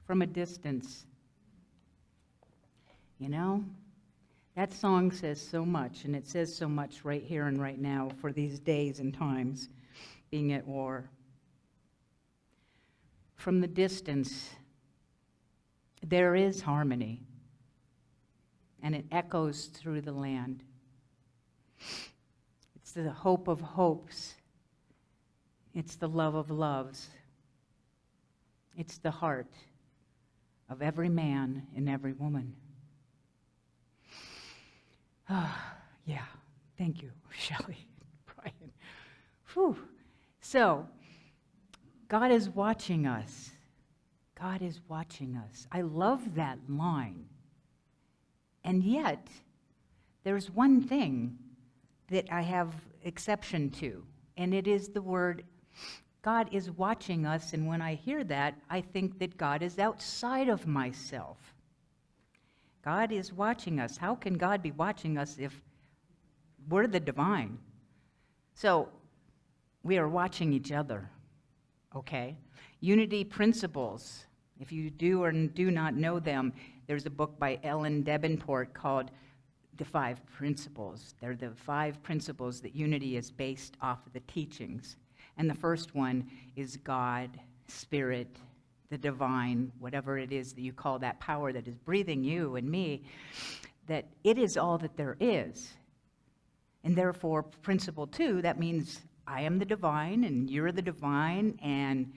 from a distance. You know, that song says so much, and it says so much right here and right now for these days and times being at war. From the distance, there is harmony, and it echoes through the land. It's the hope of hopes. It's the love of loves. It's the heart of every man and every woman. Yeah, thank you, Shelley, Brian. Whew. So, God is watching us. God is watching us. I love that line. And yet, there's one thing that I have exception to, and it is the word, God is watching us, and when I hear that, I think that God is outside of myself. God is watching us. How can God be watching us if we're the divine? So, we are watching each other, okay? Unity principles. If you do or do not know them, there's a book by Ellen Davenport called The 5 Principles. They're the 5 principles that unity is based off of the teachings. And the first one is God, Spirit, the divine, whatever it is that you call that power that is breathing you and me, that it is all that there is. And therefore, principle 2, that means I am the divine and you're the divine, and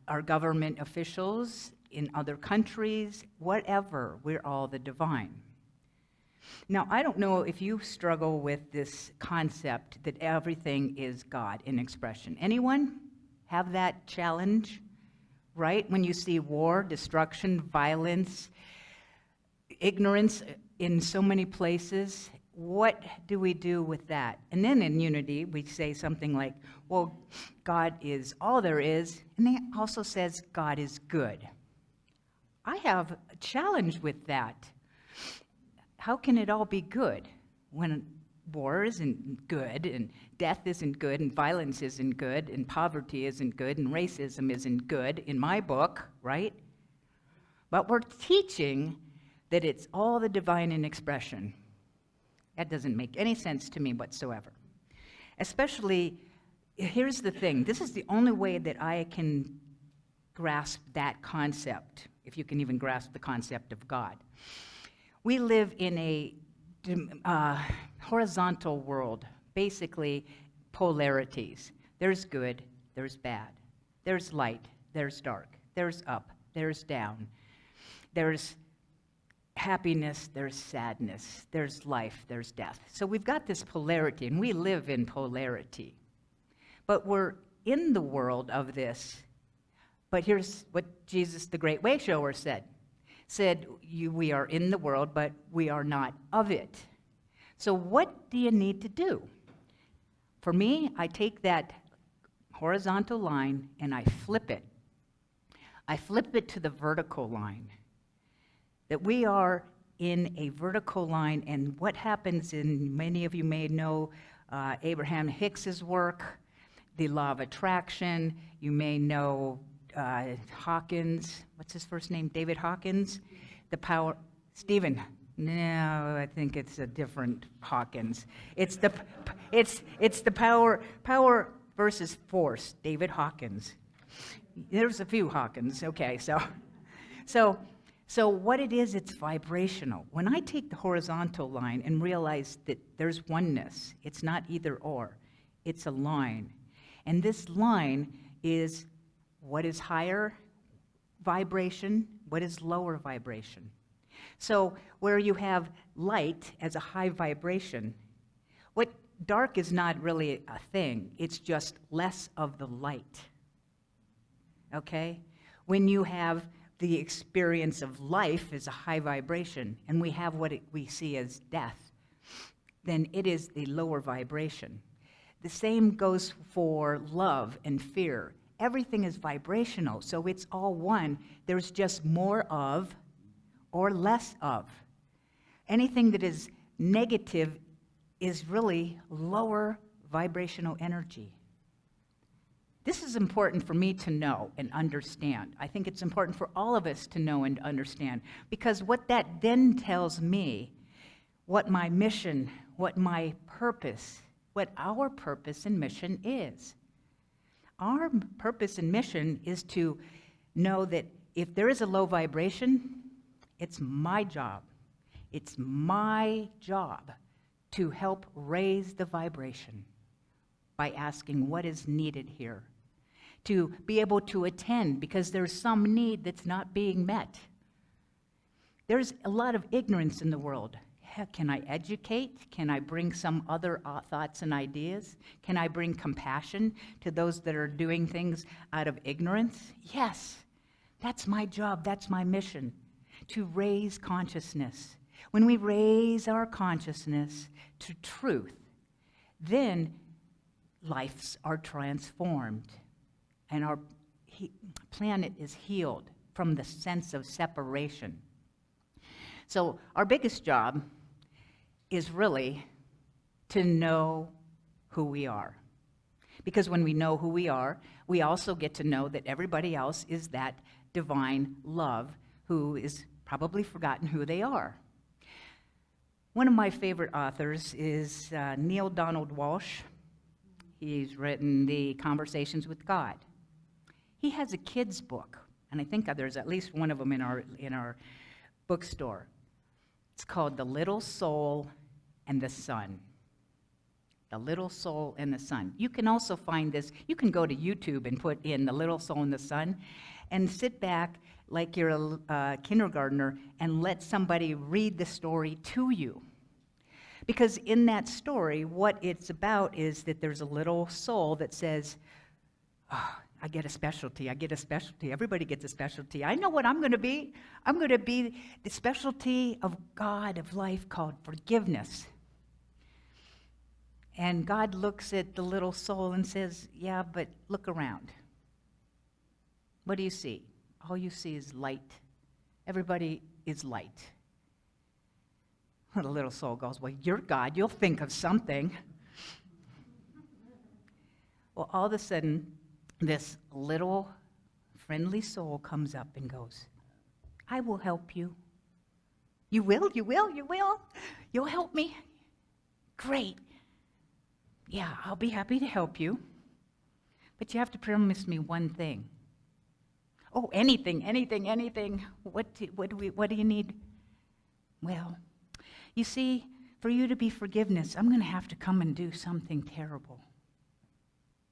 our government officials in other countries, whatever, we're all the divine. Now, I don't know if you struggle with this concept that everything is God in expression. Anyone have that challenge? Right? When you see war, destruction, violence, ignorance in so many places, what do we do with that? And then in unity, we say something like, well, God is all there is, and it also says God is good. I have a challenge with that. How can it all be good when war isn't good, and death isn't good, and violence isn't good, and poverty isn't good, and racism isn't good in my book, right? But we're teaching that it's all the divine in expression. That doesn't make any sense to me whatsoever. Especially, here's the thing. This is the only way that I can grasp that concept, if you can even grasp the concept of God. We live in a horizontal world, basically polarities. There's good, there's bad. There's light, there's dark. There's up, there's down. There's happiness, there's sadness. There's life, there's death. So we've got this polarity, and we live in polarity. But we're in the world of this. But here's what Jesus, the Great Way Shower, said, we are in the world, but we are not of it. So what do you need to do? For me, I take that horizontal line and I flip it. I flip it to the vertical line. That we are in a vertical line, and what happens in, many of you may know Abraham Hicks's work, the law of attraction. You may know Hawkins, what's his first name? David Hawkins, the power, Stephen. No, I think it's a different Hawkins. It's the power versus force, David Hawkins. There's a few Hawkins. Okay, so what it is, it's vibrational. When I take the horizontal line and realize that there's oneness, it's not either or, it's a line. And this line is what is higher vibration, what is lower vibration. So where you have light as a high vibration, what dark is not really a thing, it's just less of the light. Okay? When you have the experience of life as a high vibration, and we have what we see as death, then it is the lower vibration. The same goes for love and fear. Everything is vibrational, so it's all one. There's just more of or less of. Anything that is negative is really lower vibrational energy. This is important for me to know and understand. I think it's important for all of us to know and understand, because what that then tells me, what my mission, what my purpose, what our purpose and mission is. Our purpose and mission is to know that if there is a low vibration, it's my job. It's my job to help raise the vibration by asking what is needed here. To be able to attend because there's some need that's not being met. There's a lot of ignorance in the world. Can I educate? Can I bring some other thoughts and ideas? Can I bring compassion to those that are doing things out of ignorance? Yes, that's my job, that's my mission, to raise consciousness. When we raise our consciousness to truth, then lives are transformed. And our planet is healed from the sense of separation. So our biggest job is really to know who we are. Because when we know who we are, we also get to know that everybody else is that divine love who is probably forgotten who they are. One of my favorite authors is Neil Donald Walsh. He's written the Conversations with God. He has a kid's book, and I think there's at least one of them in our bookstore. It's called The Little Soul and the Sun. The Little Soul and the Sun. You can also find this, you can go to YouTube and put in The Little Soul and the Sun and sit back like you're a kindergartner and let somebody read the story to you. Because in that story, what it's about is that there's a little soul that says, oh, I get a specialty, I get a specialty. Everybody gets a specialty. I know what I'm going to be. I'm going to be the specialty of God, of life, called forgiveness. And God looks at the little soul and says, yeah, but look around. What do you see? All you see is light. Everybody is light. The little soul goes, well, you're God. You'll think of something. Well, all of a sudden, this little friendly soul comes up and goes, I will help you. You will, you will, you will. You'll help me. Great. Yeah, I'll be happy to help you. But you have to promise me one thing. Oh, anything, anything, anything. What do you need? Well, you see, for you to be forgiveness, I'm going to have to come and do something terrible,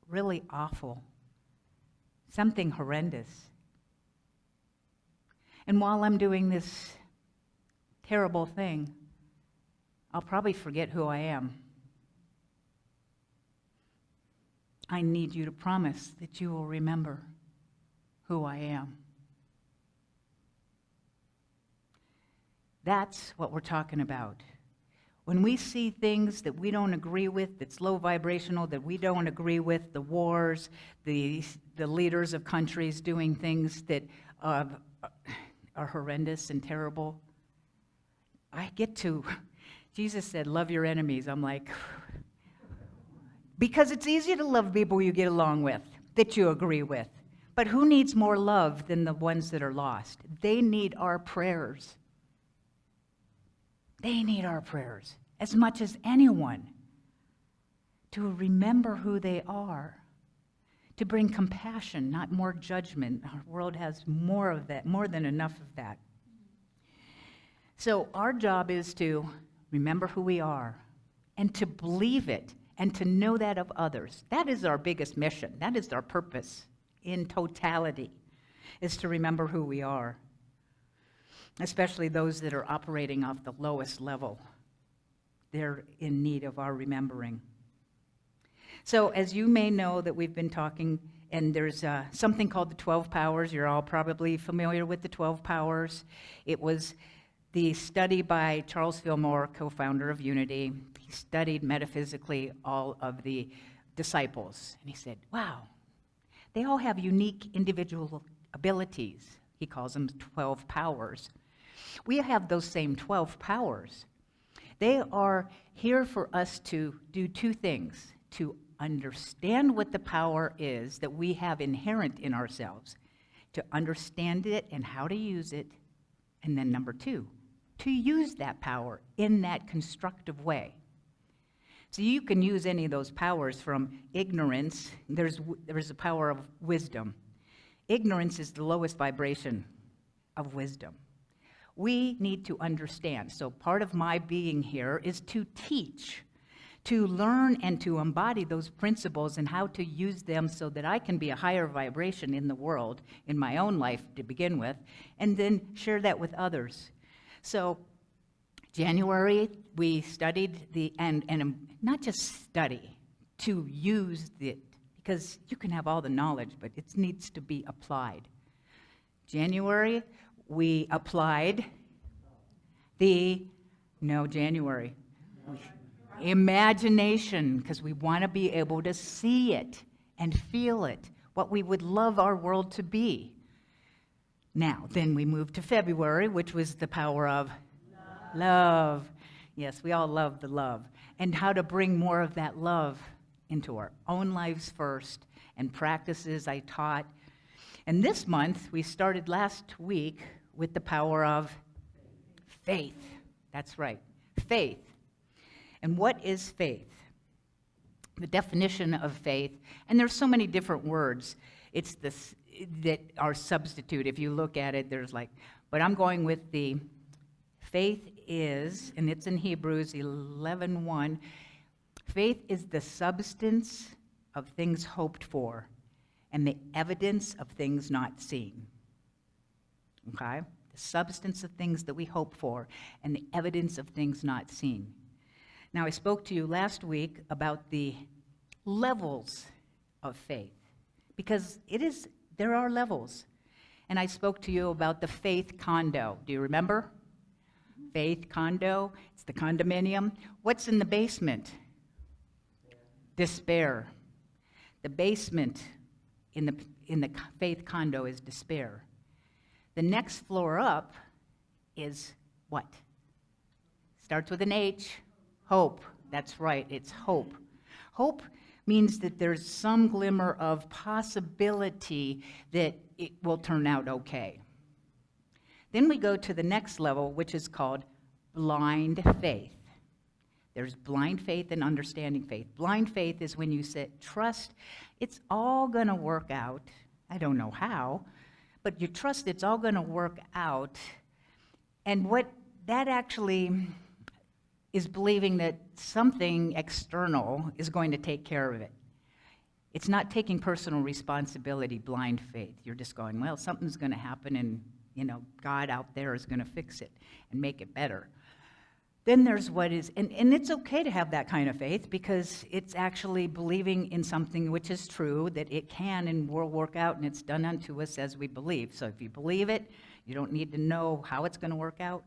really awful, something horrendous. And while I'm doing this terrible thing, I'll probably forget who I am. I need you to promise that you will remember who I am. That's what we're talking about. When we see things that we don't agree with, that's low vibrational, that we don't agree with, the wars, the leaders of countries doing things that are horrendous and terrible, Jesus said, love your enemies. I'm like, because it's easy to love people you get along with, that you agree with. But who needs more love than the ones that are lost? They need our prayers. They need our prayers as much as anyone to remember who they are, to bring compassion, not more judgment. Our world has more of that, more than enough of that. So our job is to remember who we are and to believe it and to know that of others. That is our biggest mission. That is our purpose in totality, is to remember who we are. Especially those that are operating off the lowest level. They're in need of our remembering. So as you may know that we've been talking, and there's something called the 12 Powers. You're all probably familiar with the 12 Powers. It was the study by Charles Fillmore, co-founder of Unity. He studied metaphysically all of the disciples. And he said, wow, they all have unique individual abilities. He calls them 12 powers. We have those same 12 powers. They are here for us to do two things: to understand what the power is that we have inherent in ourselves, to understand it and how to use it, and then number 2, to use that power in that constructive way. So you can use any of those powers from ignorance. There's a power of wisdom. Ignorance is the lowest vibration of wisdom. We need to understand. So part of my being here is to teach, to learn and to embody those principles and how to use them so that I can be a higher vibration in the world, in my own life to begin with, and then share that with others. So January, we studied and not just study, to use it, because you can have all the knowledge, but it needs to be applied. January, we applied imagination, because we want to be able to see it and feel it, what we would love our world to be. Now, then we moved to February, which was the power of love. Yes, we all love the love. And how to bring more of that love into our own lives first, and practices I taught. And this month, we started last week with the power of faith. That's right, faith. And what is faith? The definition of faith, and there's so many different words. It's this that are substitute. If you look at it, there's but I'm going with the faith is, and it's in Hebrews 11:1. Faith is the substance of things hoped for and the evidence of things not seen. Okay? The substance of things that we hope for and the evidence of things not seen. Now, I spoke to you last week about the levels of faith, because there are levels. And I spoke to you about the faith condo. Do you remember? Faith condo, it's the condominium. What's in the basement? Despair. The basement in the faith condo is despair. The next floor up is what? Starts with an H. Hope. That's right, it's hope. Hope means that there's some glimmer of possibility that it will turn out okay. Then we go to the next level, which is called blind faith. There's blind faith and understanding faith. Blind faith is when you say, trust it's all going to work out. I don't know how, but you trust it's all going to work out. And what that actually is believing that something external is going to take care of it. It's not taking personal responsibility, blind faith. You're just going, well, something's going to happen and, God out there is going to fix it and make it better. Then there's what is, and it's okay to have that kind of faith, because it's actually believing in something which is true, that it can and will work out, and it's done unto us as we believe. So if you believe it, you don't need to know how it's going to work out.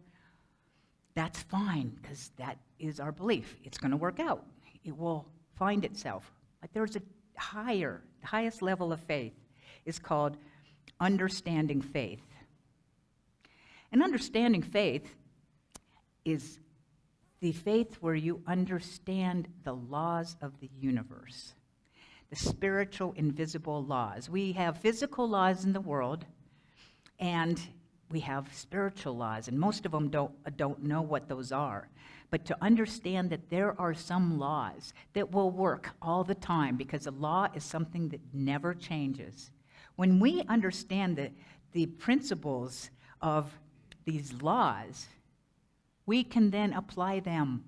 That's fine, because that is our belief. It's going to work out. It will find itself. But there's the highest level of faith is called understanding faith. And understanding faith is the faith where you understand the laws of the universe, the spiritual, invisible laws. We have physical laws in the world, and we have spiritual laws, and most of them don't know what those are. But to understand that there are some laws that will work all the time, because a law is something that never changes. When we understand the principles of these laws, we can then apply them.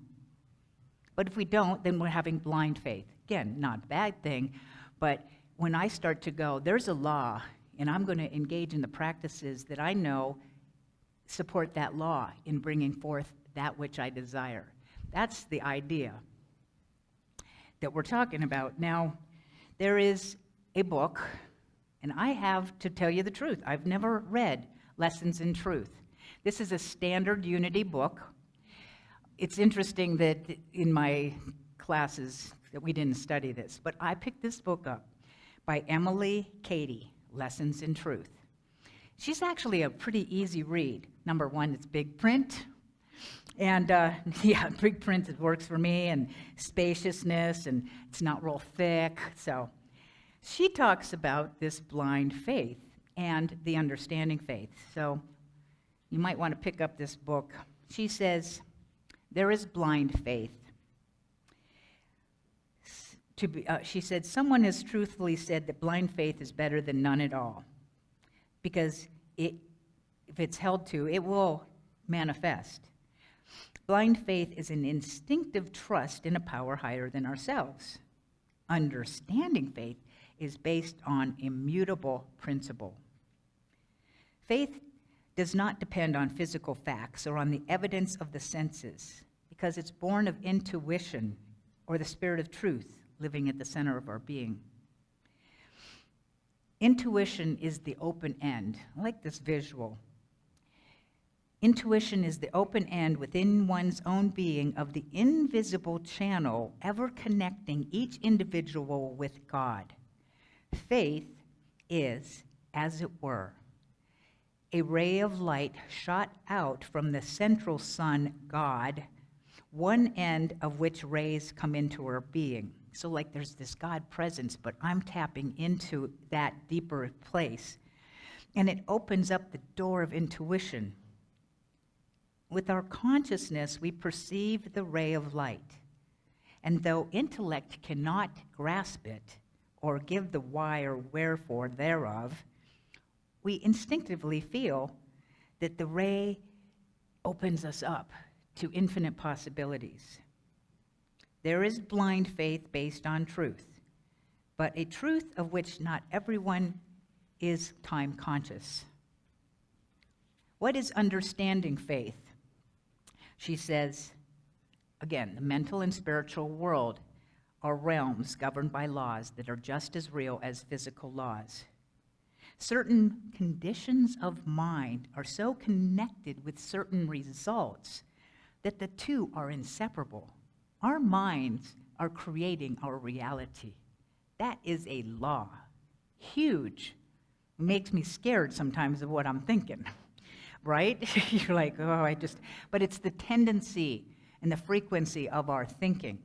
But if we don't, then we're having blind faith. Again, not a bad thing, but when I start to go, there's a law, and I'm going to engage in the practices that I know support that law in bringing forth that which I desire. That's the idea that we're talking about. Now, there is a book, and I have to tell you the truth. I've never read Lessons in Truth. This is a standard Unity book. It's interesting that in my classes that we didn't study this, but I picked this book up by Emily Cady, Lessons in Truth. She's actually a pretty easy read. Number one, it's big print. And yeah, big print works for me, and spaciousness, and it's not real thick. So she talks about this blind faith and the understanding faith. So you might want to pick up this book. She says, there is blind faith. She said, someone has truthfully said that blind faith is better than none at all, because if it's held to, it will manifest. Blind faith is an instinctive trust in a power higher than ourselves. Understanding faith is based on immutable principle. Faith does not depend on physical facts or on the evidence of the senses, because it's born of intuition or the spirit of truth living at the center of our being. Intuition is the open end. I like this visual. Intuition is the open end within one's own being of the invisible channel ever connecting each individual with God. Faith is, as it were, a ray of light shot out from the central sun, God, one end of which rays come into our being. So like there's this God presence, but I'm tapping into that deeper place. And it opens up the door of intuition. With our consciousness, we perceive the ray of light. And though intellect cannot grasp it or give the why or wherefore thereof, we instinctively feel that the ray opens us up to infinite possibilities. There is blind faith based on truth, but a truth of which not everyone is time conscious. What is understanding faith? She says, again, the mental and spiritual world are realms governed by laws that are just as real as physical laws. Certain conditions of mind are so connected with certain results that the two are inseparable. Our minds are creating our reality. That is a law. Huge. It makes me scared sometimes of what I'm thinking, right? You're like, but it's the tendency and the frequency of our thinking.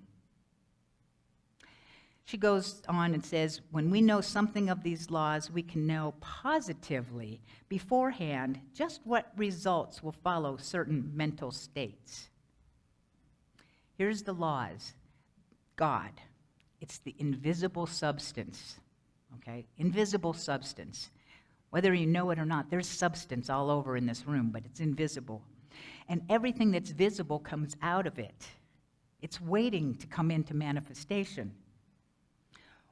She goes on and says, when we know something of these laws, we can know positively beforehand just what results will follow certain mental states. Here's the laws. God, it's the invisible substance, okay? Invisible substance. Whether you know it or not, there's substance all over in this room, but it's invisible. And everything that's visible comes out of it. It's waiting to come into manifestation.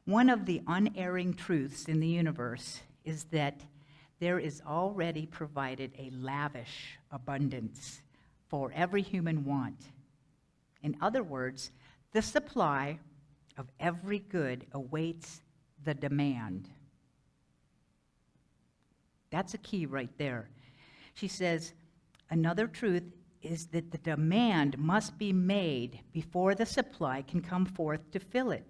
One of the unerring truths in the universe is that there is already provided a lavish abundance for every human want. In other words, the supply of every good awaits the demand. That's a key right there. She says, another truth is that the demand must be made before the supply can come forth to fill it.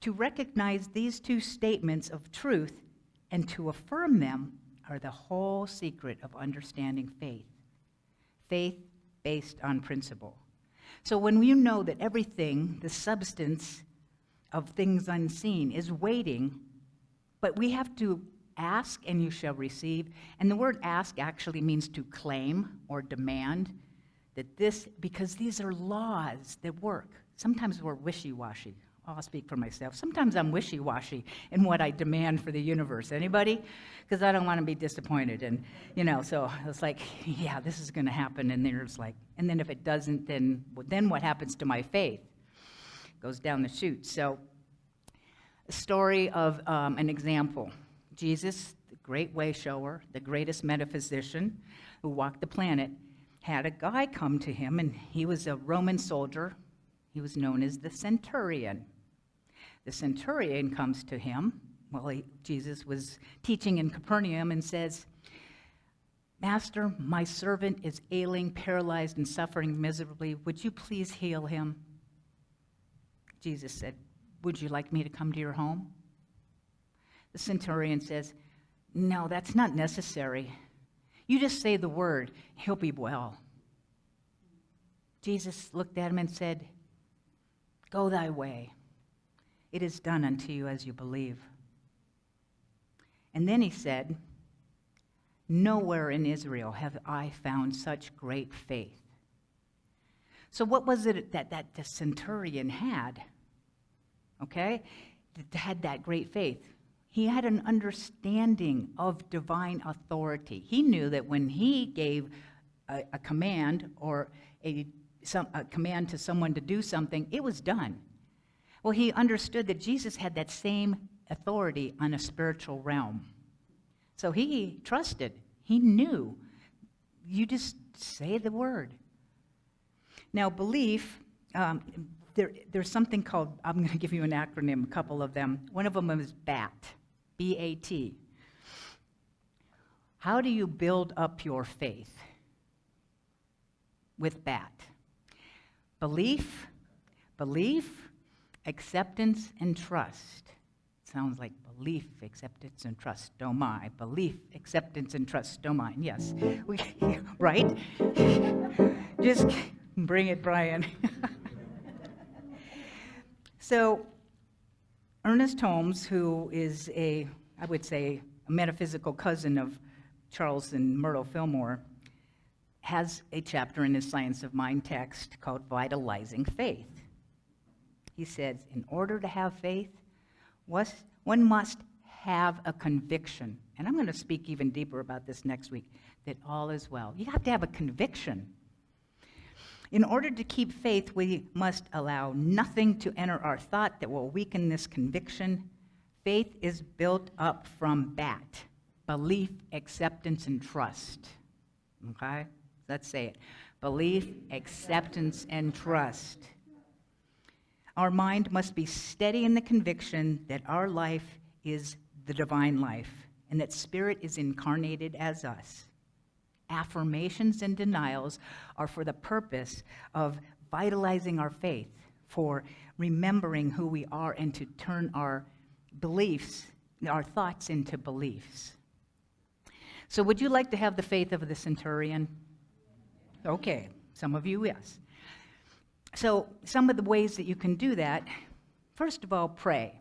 To recognize these two statements of truth and to affirm them are the whole secret of understanding faith. Faith based on principle. So when you know that everything, the substance of things unseen, is waiting, but we have to ask and you shall receive. And the word ask actually means to claim or demand because these are laws that work. Sometimes we're wishy-washy. I'll speak for myself. Sometimes I'm wishy-washy in what I demand for the universe. Anybody? Because I don't want to be disappointed. And, so it's like, yeah, this is going to happen. And there's like, and then if it doesn't, then what happens to my faith? Goes down the chute. So a story of an example. Jesus, the great way shower, the greatest metaphysician who walked the planet, had a guy come to him, and he was a Roman soldier. He was known as the centurion. The centurion comes to him while Jesus was teaching in Capernaum and says, Master, my servant is ailing, paralyzed, and suffering miserably. Would you please heal him? Jesus said, would you like me to come to your home? The centurion says, no, that's not necessary. You just say the word, he'll be well. Jesus looked at him and said, "Go thy way. It is done unto you as you believe." And then he said, "Nowhere in Israel have I found such great faith." So what was it that the centurion had? Okay? That had that great faith. He had an understanding of divine authority. He knew that when he gave a command or a command to someone to do something, it was done. Well, he understood that Jesus had that same authority on a spiritual realm. So he trusted. He knew. You just say the word. Now, belief, there's something called, I'm going to give you an acronym, a couple of them. One of them is BAT, B-A-T. How do you build up your faith? With BAT. Belief, acceptance, and trust. Sounds like belief, acceptance, and trust, don't mind. Belief, acceptance, and trust, don't mind. Yes, right? Just bring it, Brian. So, Ernest Holmes, who is I would say, a metaphysical cousin of Charles and Myrtle Fillmore, has a chapter in his Science of Mind text called Vitalizing Faith. He says, in order to have faith, one must have a conviction. And I'm going to speak even deeper about this next week, that all is well. You have to have a conviction. In order to keep faith, we must allow nothing to enter our thought that will weaken this conviction. Faith is built up from BAT, belief, acceptance, and trust. Okay? Let's say it. Belief, acceptance, and trust. Our mind must be steady in the conviction that our life is the divine life and that Spirit is incarnated as us. Affirmations and denials are for the purpose of vitalizing our faith, for remembering who we are and to turn our beliefs, our thoughts into beliefs. So would you like to have the faith of the centurion? Okay, some of you, yes. So some of the ways that you can do that, first of all, pray.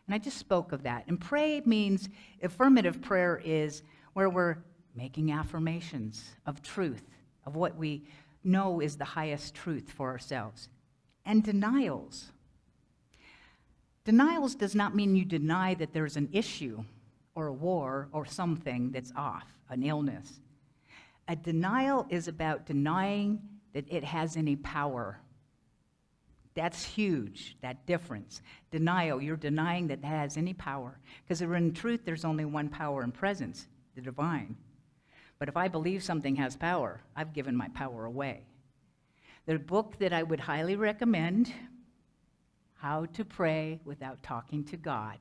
And I just spoke of that. And pray means, affirmative prayer is where we're making affirmations of truth, of what we know is the highest truth for ourselves. And denials. Denials does not mean you deny that there's an issue or a war or something that's off, an illness. A denial is about denying that it has any power. That's huge, that difference. Denial, you're denying that it has any power. Because in truth, there's only one power and presence, the divine. But if I believe something has power, I've given my power away. The book that I would highly recommend, How to Pray Without Talking to God,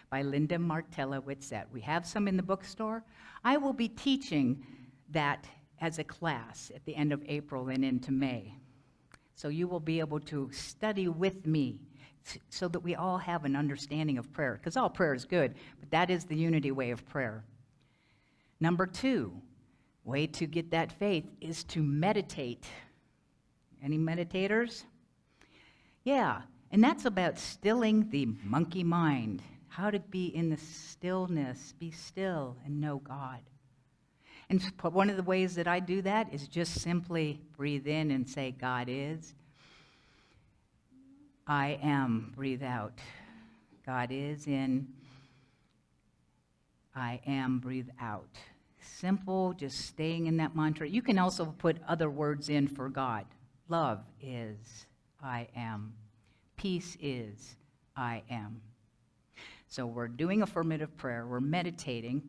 by Linda Martella Whitsett. We have some in the bookstore. I will be teaching that as a class at the end of April and into May. So you will be able to study with me so that we all have an understanding of prayer. Because all prayer is good, but that is the unity way of prayer. Number 2, way to get that faith is to meditate. Any meditators? Yeah, and that's about stilling the monkey mind. How to be in the stillness, be still and know God. And one of the ways that I do that is just simply breathe in and say, God is. I am. Breathe out. God is in. I am. Breathe out. Simple, just staying in that mantra. You can also put other words in for God. Love is. I am. Peace is. I am. So we're doing affirmative prayer. We're meditating.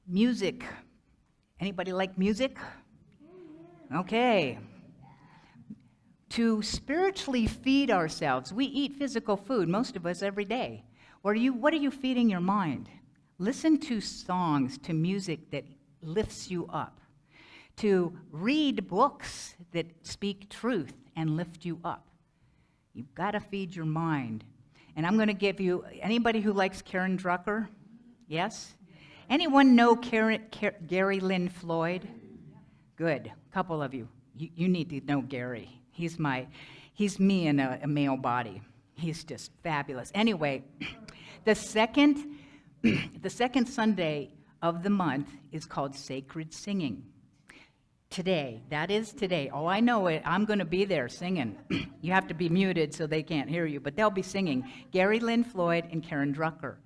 Music. Anybody like music? Okay. To spiritually feed ourselves, we eat physical food, most of us every day. What are you feeding your mind? Listen to songs, to music that lifts you up. To read books that speak truth and lift you up. You've got to feed your mind. And I'm going to give you, anybody who likes Karen Drucker? Yes? Anyone know Gary Lynn Floyd? Good. A couple of you. You need to know Gary. He's me in a male body. He's just fabulous. Anyway, the second Sunday of the month is called Sacred Singing. Today, that is today. Oh, I know it. I'm going to be there singing. You have to be muted so they can't hear you, but they'll be singing. Gary Lynn Floyd and Karen Drucker.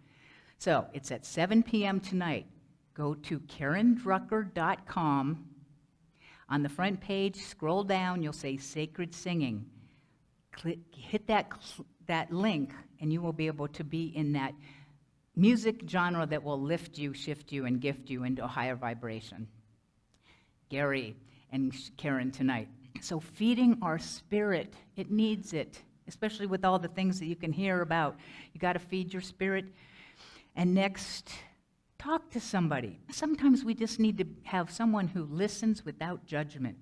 So it's at 7 p.m. tonight. Go to karendrucker.com. On the front page, scroll down, you'll say Sacred Singing. Hit that link, and you will be able to be in that music genre that will lift you, shift you, and gift you into a higher vibration. Gary and Karen tonight. So feeding our spirit, it needs it, especially with all the things that you can hear about. You got to feed your spirit. And next, talk to somebody. Sometimes we just need to have someone who listens without judgment.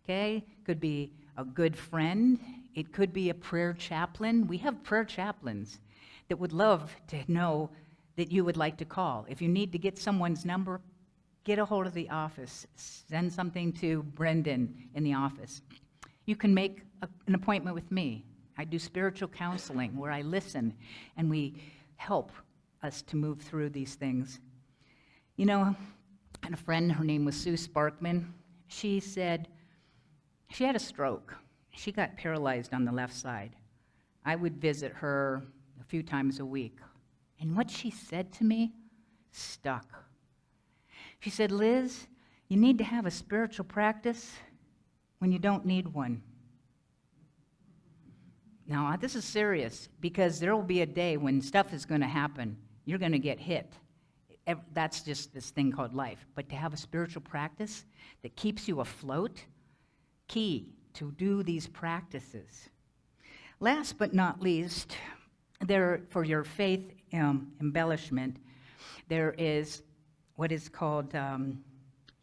Okay? Could be a good friend. It could be a prayer chaplain. We have prayer chaplains that would love to know that you would like to call. If you need to get someone's number, get a hold of the office. Send something to Brendan in the office. You can make an appointment with me. I do spiritual counseling where I listen and we help us to move through these things. You know, I had a friend, her name was Sue Sparkman. She said she had a stroke. She got paralyzed on the left side. I would visit her a few times a week. And what she said to me stuck. She said, Liz, you need to have a spiritual practice when you don't need one. Now, this is serious because there will be a day when stuff is going to happen. You're going to get hit. That's just this thing called life. But to have a spiritual practice that keeps you afloat, key to do these practices. Last but not least, there for your faith embellishment, there is what is called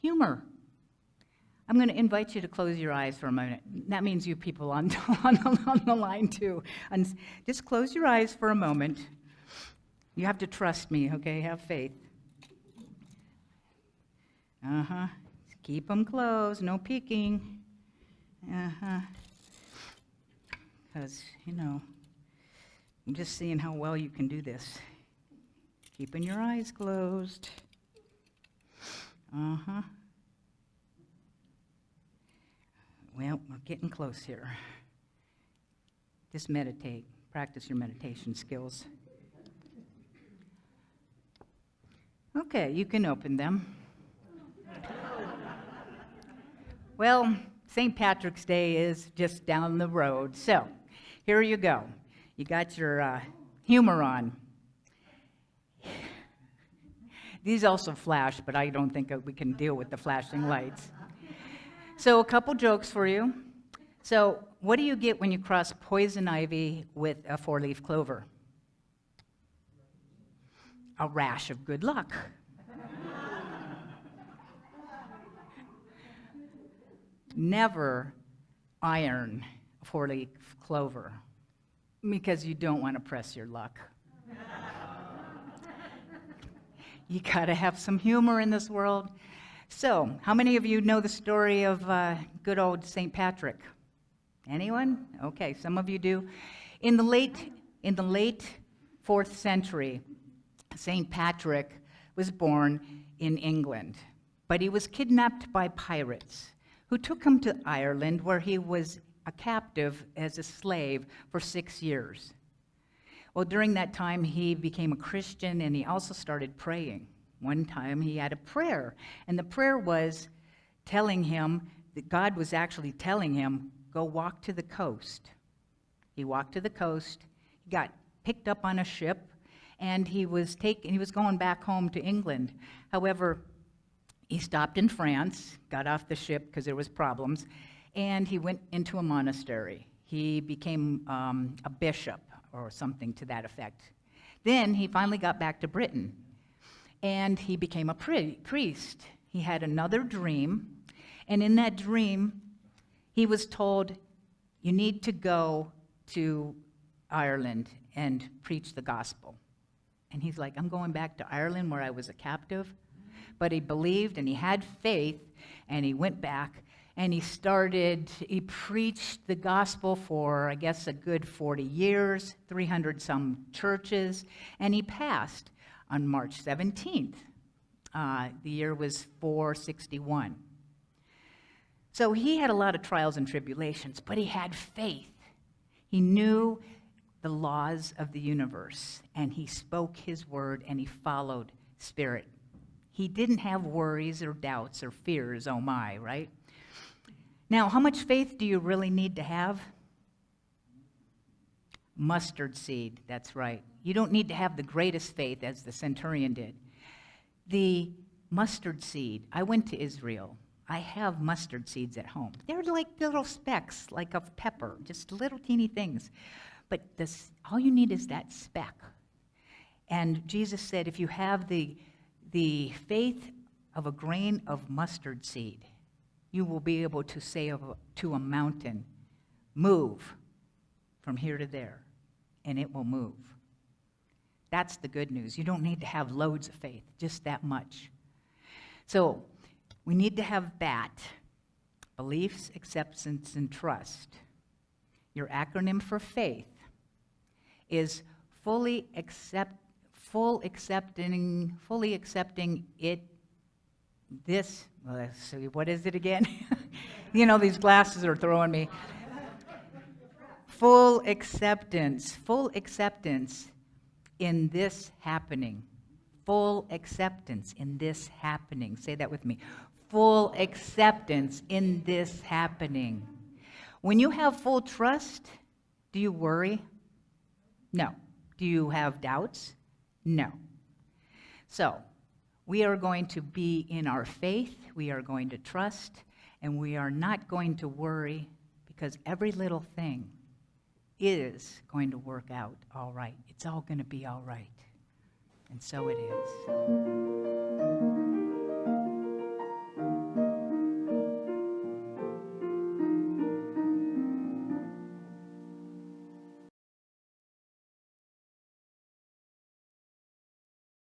humor. I'm going to invite you to close your eyes for a minute. That means you people on the line too. And just close your eyes for a moment. You have to trust me, okay? Have faith. Keep them closed, no peeking. Because, I'm just seeing how well you can do this. Keeping your eyes closed. Well, we're getting close here. Just meditate. Practice your meditation skills. Okay, you can open them. Well, St. Patrick's Day is just down the road, so here you go. You got your humor on. These also flash, but I don't think we can deal with the flashing lights. So a couple jokes for you. So what do you get when you cross poison ivy with a four-leaf clover? A rash of good luck. Never iron a four-leaf clover because you don't want to press your luck. You got to have some humor in this world. So, how many of you know the story of good old St. Patrick? Anyone? Okay, some of you do. In the late 4th century, St. Patrick was born in England, but he was kidnapped by pirates who took him to Ireland, where he was a captive as a slave for 6 years. Well, during that time, he became a Christian, and he also started praying. One time, he had a prayer, and the prayer was telling him that God was actually telling him, go walk to the coast. He walked to the coast, he got picked up on a ship, and he was going back home to England. However, he stopped in France, got off the ship because there was problems, and he went into a monastery. He became a bishop or something to that effect. Then he finally got back to Britain, and he became a priest. He had another dream, and in that dream, he was told, you need to go to Ireland and preach the gospel. And he's like, I'm going back to Ireland where I was a captive. But he believed and he had faith, and he went back, And he preached the gospel for, I guess, a good 40 years, 300 some churches, and he passed on March 17th. The year was 461. So he had a lot of trials and tribulations, but he had faith. He knew the laws of the universe, and he spoke his word, and he followed Spirit. He didn't have worries or doubts or fears, oh my, right? Now, how much faith do you really need to have? Mustard seed, that's right. You don't need to have the greatest faith as the centurion did. The mustard seed, I went to Israel. I have mustard seeds at home. They're like little specks, like of pepper, just little teeny things. But all you need is that speck. And Jesus said, if you have the faith of a grain of mustard seed, you will be able to say to a mountain, move from here to there, and it will move. That's the good news. You don't need to have loads of faith, just that much. So we need to have BAT, beliefs, acceptance, and trust. Your acronym for faith is fully accepting it. Let's see, what is it again? These glasses are throwing me. Full acceptance in this happening. Full acceptance in this happening. Say that with me. Full acceptance in this happening. When you have full trust, do you worry? No. Do you have doubts? No. So, we are going to be in our faith, we are going to trust, and we are not going to worry, because every little thing is going to work out all right. It's all going to be all right. And so it is.